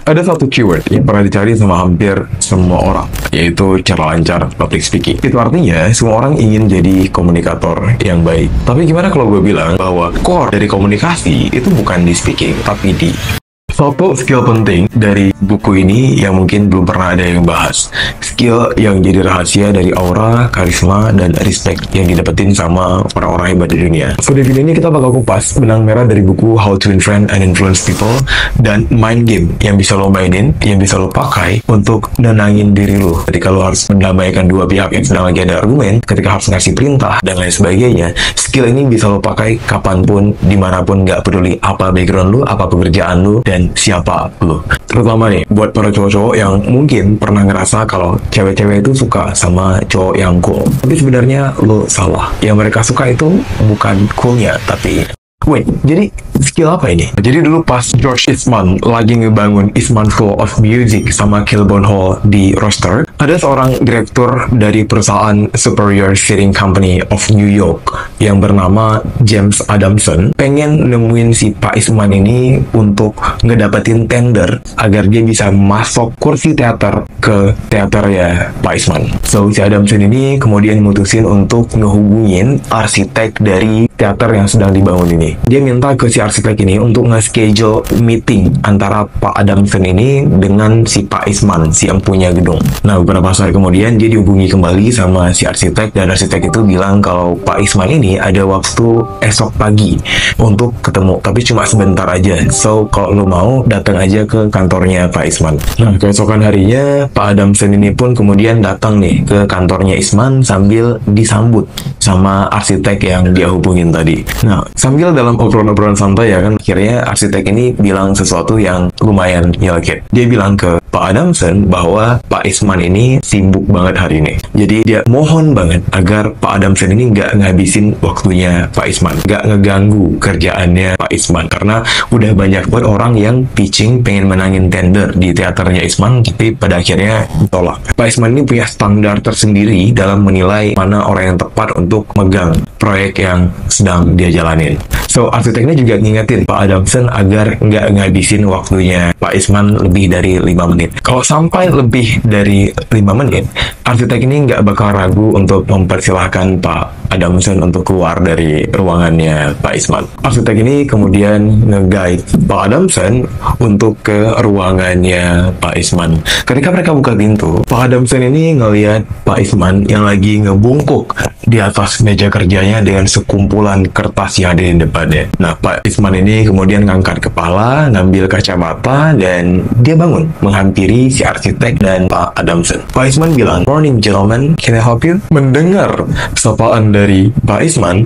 Ada satu keyword yang pernah dicari sama hampir semua orang, yaitu cara lancar public speaking. Itu artinya semua orang ingin jadi komunikator yang baik. Tapi gimana kalau gue bilang bahwa core dari komunikasi itu bukan di speaking, tapi di satu skill penting dari buku ini yang mungkin belum pernah ada yang bahas. Skill yang jadi rahasia dari aura, karisma, dan respect yang didapetin sama orang-orang hebat di dunia. So, di video ini kita bakal kupas benang merah dari buku How to Influence and Influence People dan mind game yang bisa lo mainin, yang bisa lo pakai untuk nenangin diri lo. Ketika lo harus mendamaikan dua pihak yang sedang lagi ada argumen, ketika harus ngasih perintah, dan lain sebagainya. Skill ini bisa lo pakai kapanpun, dimanapun, gak peduli apa background lo, apa pekerjaan lo, dan siapa lo. Terutama nih buat para cowok-cowok yang mungkin pernah ngerasa kalau cewek-cewek itu suka sama cowok yang cool, tapi sebenarnya lo salah. Yang mereka suka itu bukan coolnya, tapi jadi skill apa ini? Jadi dulu pas George Eastman lagi ngebangun Eastman School of Music sama Kilburn Hall di Rochester, ada seorang direktur dari perusahaan Superior Seating Company of New York yang bernama James Adamson pengen nemuin si Pak Eastman ini untuk ngedapetin tender agar dia bisa masuk kursi teater ke teater ya Pak Eastman. So si Adamson ini kemudian mutusin untuk ngehubungin arsitek dari teater yang sedang dibangun ini. Dia minta ke si arsitek ini untuk nge-schedule meeting antara Pak Adamson ini dengan si Pak Eastman, si yang punya gedung. Nah, beberapa saat kemudian dia dihubungi kembali sama si arsitek, dan arsitek itu bilang kalau Pak Eastman ini ada waktu esok pagi untuk ketemu, tapi cuma sebentar aja. So, kalau lo mau, datang aja ke kantornya Pak Eastman. Nah, keesokan harinya, Pak Adamson ini pun kemudian datang nih ke kantornya Eastman sambil disambut sama arsitek yang dia hubungin tadi. Nah, sambil dalam obrolan-obrolan santai ya kan, akhirnya arsitek ini bilang sesuatu yang lumayan nyelekit. Dia bilang ke Pak Adamson bahwa Pak Eastman ini sibuk banget hari ini. Jadi dia mohon banget agar Pak Adamson ini nggak ngabisin waktunya Pak Eastman, nggak ngeganggu kerjaannya Pak Eastman, karena udah banyak buat orang yang pitching pengen menangin tender di teaternya Eastman, tapi pada akhirnya ditolak. Pak Eastman ini punya standar tersendiri dalam menilai mana orang yang tepat untuk megang proyek yang sedang dia jalanin. So, arsiteknya juga ngingetin Pak Adamson agar nggak ngabisin waktunya Pak Eastman lebih dari 5 menit. Kalau sampai lebih dari 5 menit, arsitek ini nggak bakal ragu untuk mempersilahkan Pak Adamson untuk keluar dari ruangannya Pak Eastman. Arsitek ini kemudian nge-guide Pak Adamson untuk ke ruangannya Pak Eastman. Ketika mereka buka pintu, Pak Adamson ini ngelihat Pak Eastman yang lagi ngebungkuk di atas meja kerjanya dengan sekumpulan kertas yang ada di depannya. Nah, Pak Eastman ini kemudian ngangkat kepala, ngambil kacamata, dan dia bangun menghampiri si arsitek dan Pak Adamson. Pak Eastman bilang, "Morning gentlemen, can I help you?" Mendengar sapaan dari Pak Eastman,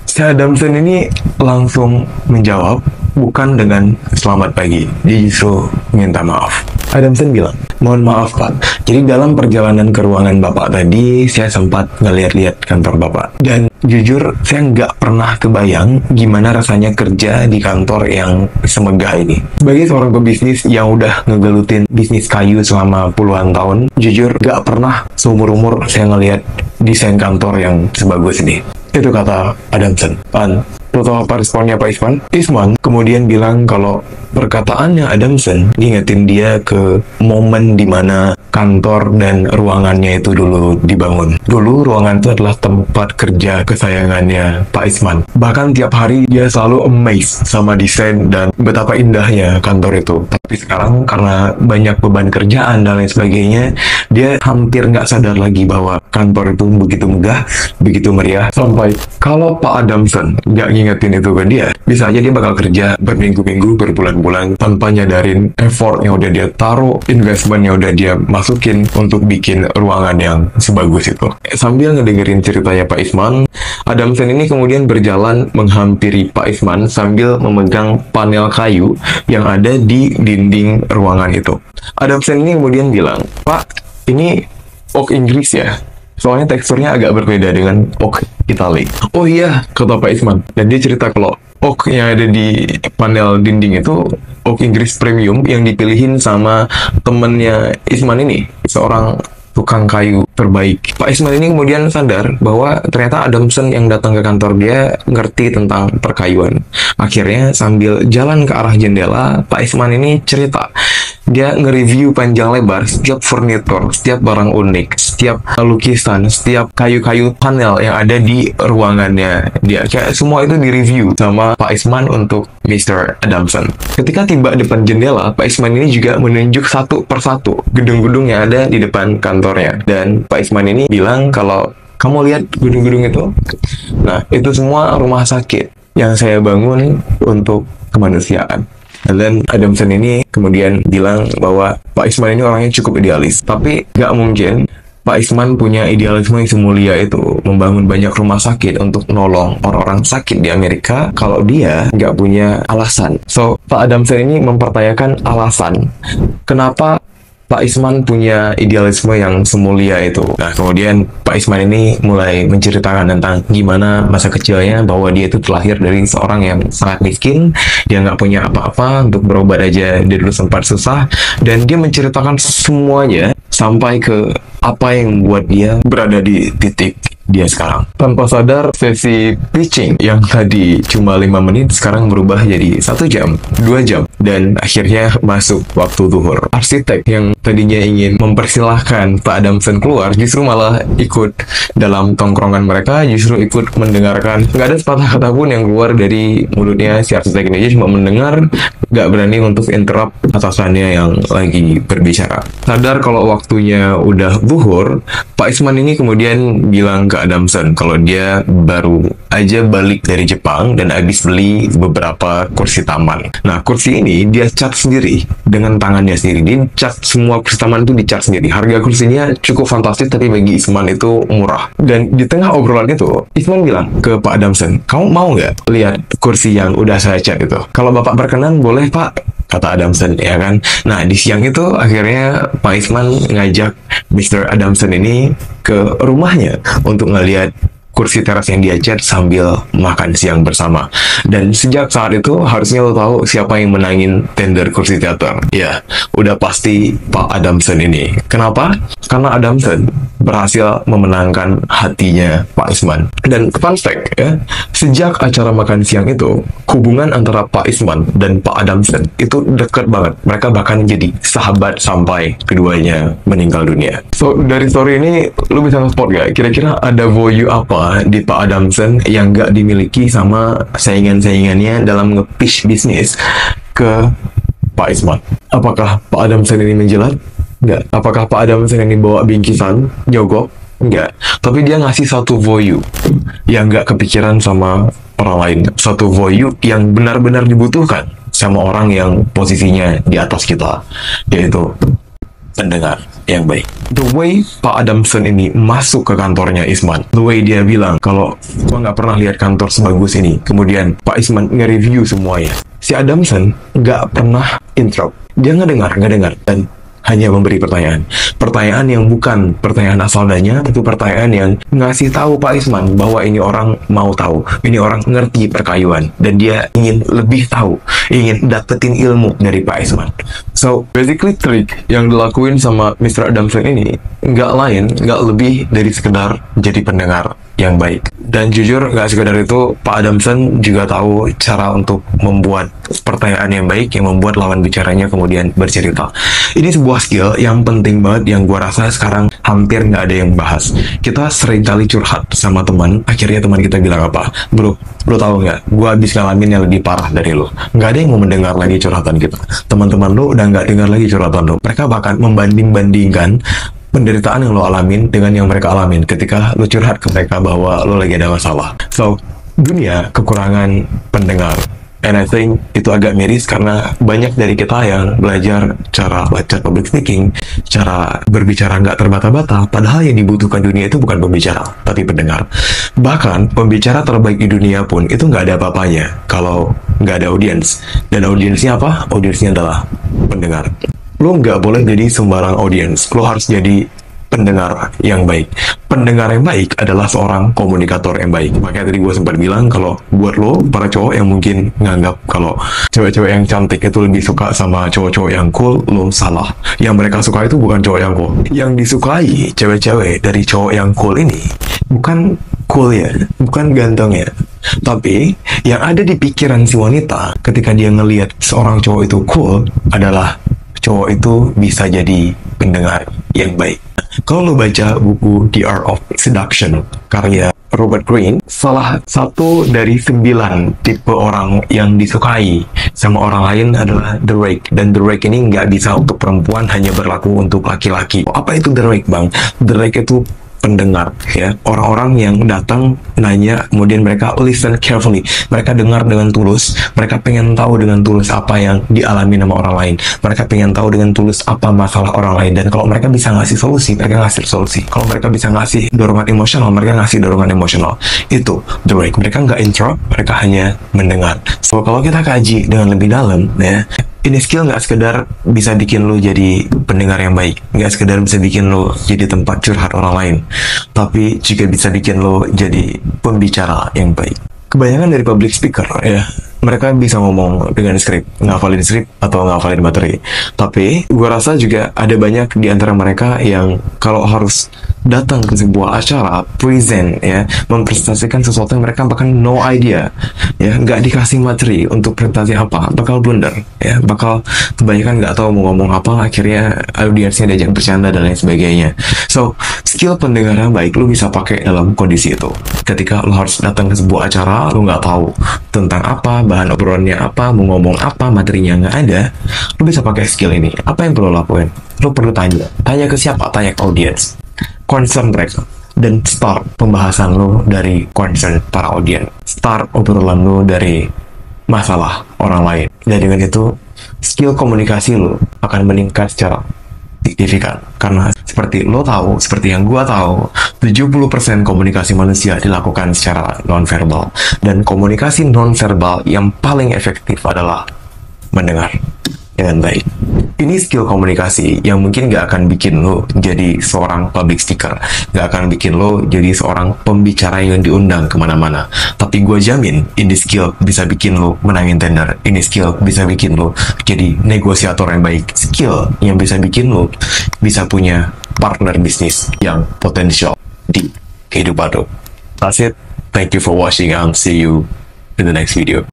si Adamson ini langsung menjawab bukan dengan selamat pagi. Dia justru minta maaf. Adamson bilang, "Mohon maaf Pak, jadi dalam perjalanan ke ruangan Bapak tadi, saya sempat ngeliat-liat kantor Bapak. Dan jujur, saya nggak pernah kebayang gimana rasanya kerja di kantor yang semegah ini. Sebagai seorang pebisnis yang udah ngegelutin bisnis kayu selama puluhan tahun, jujur nggak pernah seumur-umur saya ngeliat desain kantor yang sebagus ini." Itu kata Adamson. Lo tau apa responnya Pak Eastman? Eastman kemudian bilang kalau perkataannya Adamson ngingetin dia ke momen dimana kantor dan ruangannya itu dulu dibangun. Dulu ruangan itu adalah tempat kerja kesayangannya Pak Eastman. Bahkan tiap hari dia selalu amazed sama desain dan betapa indahnya kantor itu. Tapi sekarang karena banyak beban kerjaan dan lain sebagainya, dia hampir nggak sadar lagi bahwa kantor itu begitu megah, begitu meriah. Sampai kalau Pak Adamson nggak ngingetin itu ke dia, bisa aja dia bakal kerja berminggu-minggu, berbulan-bulan tanpa nyadarin effort yang udah dia taruh, investment yang udah dia masukin untuk bikin ruangan yang sebagus itu. Sambil ngedengerin ceritanya Pak Eastman, Adamson ini kemudian berjalan menghampiri Pak Eastman sambil memegang panel kayu yang ada di dinding ruangan itu. Adamson ini kemudian bilang, "Pak, ini oak Inggris ya? Soalnya teksturnya agak berbeda dengan oak Itali." "Oh iya," kata Pak Eastman. Dan dia cerita kalau oak yang ada di panel dinding itu oak Inggris premium yang dipilihin sama temennya Eastman ini, seorang tukang kayu terbaik. Pak Eastman ini kemudian sadar bahwa ternyata Adamson yang datang ke kantor dia ngerti tentang perkayuan. Akhirnya sambil jalan ke arah jendela, Pak Eastman ini cerita Dia nge-review panjang lebar setiap furnitur, setiap barang unik, setiap lukisan, setiap kayu-kayu panel yang ada di ruangannya. Dia kayak semua itu di-review sama Pak Isman untuk Mr. Adamson. Ketika tiba depan jendela, Pak Isman ini juga menunjuk satu persatu gedung-gedung yang ada di depan kantornya. Dan Pak Isman ini bilang kalau kamu lihat gedung-gedung itu? Nah, itu semua rumah sakit yang saya bangun untuk kemanusiaan. Dan Adamson ini kemudian bilang bahwa Pak Isman ini orangnya cukup idealis. Tapi nggak mungkin Pak Isman punya idealisme yang semulia itu membangun banyak rumah sakit untuk nolong orang-orang sakit di Amerika kalau dia nggak punya alasan. So, Pak Adamson ini mempertanyakan alasan kenapa Pak Isman punya idealisme yang semulia itu. Nah, kemudian Pak Isman ini mulai menceritakan tentang gimana masa kecilnya, bahwa dia itu terlahir dari seorang yang sangat miskin, dia nggak punya apa-apa, untuk berobat aja dia dulu sempat susah, dan dia menceritakan semuanya sampai ke apa yang membuat dia berada di titik dia sekarang. Tanpa sadar, sesi pitching yang tadi cuma 5 menit sekarang berubah jadi 1 jam, 2 jam, dan akhirnya masuk waktu zuhur. Arsitek yang tadinya ingin mempersilahkan Pak Adamson keluar justru malah ikut dalam tongkrongan mereka, justru ikut mendengarkan. Nggak ada sepatah kata pun yang keluar dari mulutnya si arsitek ini, dia cuma mendengar, nggak berani untuk interrupt atasannya yang lagi berbicara. Sadar kalau waktunya udah zuhur, Pak Isman ini kemudian bilang ke Adamson kalau dia baru aja balik dari Jepang dan habis beli beberapa kursi taman. Nah, kursi ini dia cat sendiri dengan tangannya sendiri. Dia cat semua kursi taman itu, dicat sendiri. Harga kursinya cukup fantastis, tapi bagi Isman itu murah. Dan di tengah obrolan itu, Isman bilang ke Pak Adamson, kamu mau nggak lihat kursi yang udah saya cat itu? Kalau Bapak berkenan, boleh Pak, kata Adamson, ya kan? Nah, di siang itu akhirnya Pak Isman ngajak Mr. Adamson ini ke rumahnya untuk ngeliat kursi teras yang dia cat sambil makan siang bersama. Dan sejak saat itu harusnya lo tahu siapa yang menangin tender kursi teater. Ya, udah pasti Pak Adamson ini. Kenapa? Karena Adamson berhasil memenangkan hatinya Pak Isman. Dan fun fact ya, sejak acara makan siang itu, hubungan antara Pak Isman dan Pak Adamson itu dekat banget. Mereka bahkan jadi sahabat sampai keduanya meninggal dunia. So, dari story ini lu bisa nge-spot gak? Kira-kira ada value apa di Pak Adamson yang nggak dimiliki sama saingan-saingannya dalam nge-pitch bisnis ke Pak Isman? Apakah Pak Adamson ini menjilat? Nggak. Apakah Pak Adamson ini bawa bingkisan, nyogok? Nggak. Tapi dia ngasih satu value yang nggak kepikiran sama orang lain. Satu value yang benar-benar dibutuhkan sama orang yang posisinya di atas kita, yaitu pendengar yang baik. The way Pak Adamson ini masuk ke kantornya Isman, the way dia bilang kalau gua nggak pernah lihat kantor sebagus ini, kemudian Pak Isman nge-review semuanya. Si Adamson nggak pernah interrupt, dia ngedengar, dan hanya memberi pertanyaan. Pertanyaan yang bukan pertanyaan asal adanya, itu pertanyaan yang ngasih tahu Pak Isman bahwa ini orang mau tahu, ini orang ngerti perkayuan, dan dia ingin lebih tahu, ingin dapetin ilmu dari Pak Isman. So, basically trik yang dilakuin sama Mr. Adamson ini nggak lain, nggak lebih dari sekedar jadi pendengar yang baik. Dan jujur, nggak sekedar itu, Pak Adamson juga tahu cara untuk membuat pertanyaan yang baik yang membuat lawan bicaranya kemudian bercerita. Ini sebuah skill yang penting banget yang gua rasa sekarang hampir nggak ada yang bahas. Kita sering kali curhat sama teman, akhirnya teman kita bilang apa? Bro tahu nggak? Gua habis ngalamin yang lebih parah dari lo. Nggak ada yang mau mendengar lagi curhatan kita. Teman-teman lo udah nggak dengar lagi curhatan lo. Mereka bahkan membanding-bandingkan penderitaan yang lo alamin dengan yang mereka alamin ketika lo curhat ke mereka bahwa lo lagi ada masalah. So, dunia kekurangan pendengar. And I think itu agak miris karena banyak dari kita yang belajar cara baca public speaking, cara berbicara nggak terbata-bata, padahal yang dibutuhkan dunia itu bukan pembicara, tapi pendengar. Bahkan, pembicara terbaik di dunia pun itu nggak ada apa-apanya kalau nggak ada audiens. Dan audiensnya apa? Audiensnya adalah pendengar. Lo nggak boleh jadi sembarang audiens, lo harus jadi pendengar yang baik. Pendengar yang baik adalah seorang komunikator yang baik. Makanya tadi gue sempat bilang kalau buat lo, para cowok yang mungkin nganggap kalau cewek-cewek yang cantik itu lebih suka sama cowok-cowok yang cool, lo salah. Yang mereka suka itu bukan cowok yang cool. Yang disukai cewek-cewek dari cowok yang cool ini bukan cool ya, bukan ganteng ya, tapi yang ada di pikiran si wanita ketika dia ngelihat seorang cowok itu cool adalah cowok itu bisa jadi pendengar yang baik. Kalau lo baca buku The Art of Seduction karya Robert Greene, salah satu dari 9 tipe orang yang disukai sama orang lain adalah the rake. Dan the rake ini nggak bisa untuk perempuan, hanya berlaku untuk laki-laki. Apa itu the rake, Bang? The rake itu pendengar, ya, orang-orang yang datang nanya, kemudian mereka listen carefully, mereka dengar dengan tulus, mereka pengen tahu dengan tulus apa yang dialami sama orang lain, mereka pengen tahu dengan tulus apa masalah orang lain, dan kalau mereka bisa ngasih solusi, mereka ngasih solusi. Kalau mereka bisa ngasih dorongan emosional, mereka ngasih dorongan emosional. Itu the right. Mereka nggak interrupt, mereka hanya mendengar. So kalau kita kaji dengan lebih dalam, ya, ini skill nggak sekedar bisa bikin lo jadi pendengar yang baik, nggak sekedar bisa bikin lo jadi tempat curhat orang lain, tapi juga bisa bikin lo jadi pembicara yang baik. Kebanyakan dari public speaker, ya, mereka bisa ngomong dengan skrip, ngafalin skrip atau ngafalin materi. Tapi gue rasa juga ada banyak di antara mereka yang kalau harus datang ke sebuah acara, present, ya, mempresentasikan sesuatu yang mereka bahkan no idea, ya, nggak dikasih materi untuk presentasi apa, bakal blunder, ya, bakal kebanyakan nggak tahu mau ngomong apa, akhirnya audiensnya diajak bercanda dan lain sebagainya. So, skill pendengar yang baik lo bisa pakai dalam kondisi itu. Ketika lo harus datang ke sebuah acara, lo nggak tahu tentang apa, bahan obrolannya apa, mau ngomong apa, materinya nggak ada, lo bisa pakai skill ini. Apa yang perlu lo lakuin? Lo perlu tanya ke siapa? Tanya ke audiens, concern mereka, dan start pembahasan lo dari concern para audiens, start obrolan lo dari masalah orang lain, dan dengan itu skill komunikasi lo akan meningkat secara signifikan. Karena seperti lo tahu, seperti yang gua tahu, 70% komunikasi manusia dilakukan secara nonverbal, dan komunikasi nonverbal yang paling efektif adalah mendengar dengan baik. Ini skill komunikasi yang mungkin gak akan bikin lo jadi seorang public speaker, gak akan bikin lo jadi seorang pembicara yang diundang kemana-mana. Tapi gue jamin, ini skill bisa bikin lo menangin tender. Ini skill bisa bikin lo jadi negosiator yang baik. Skill yang bisa bikin lo bisa punya partner bisnis yang potensial di kehidupan lo. That's it. Thank you for watching and see you in the next video.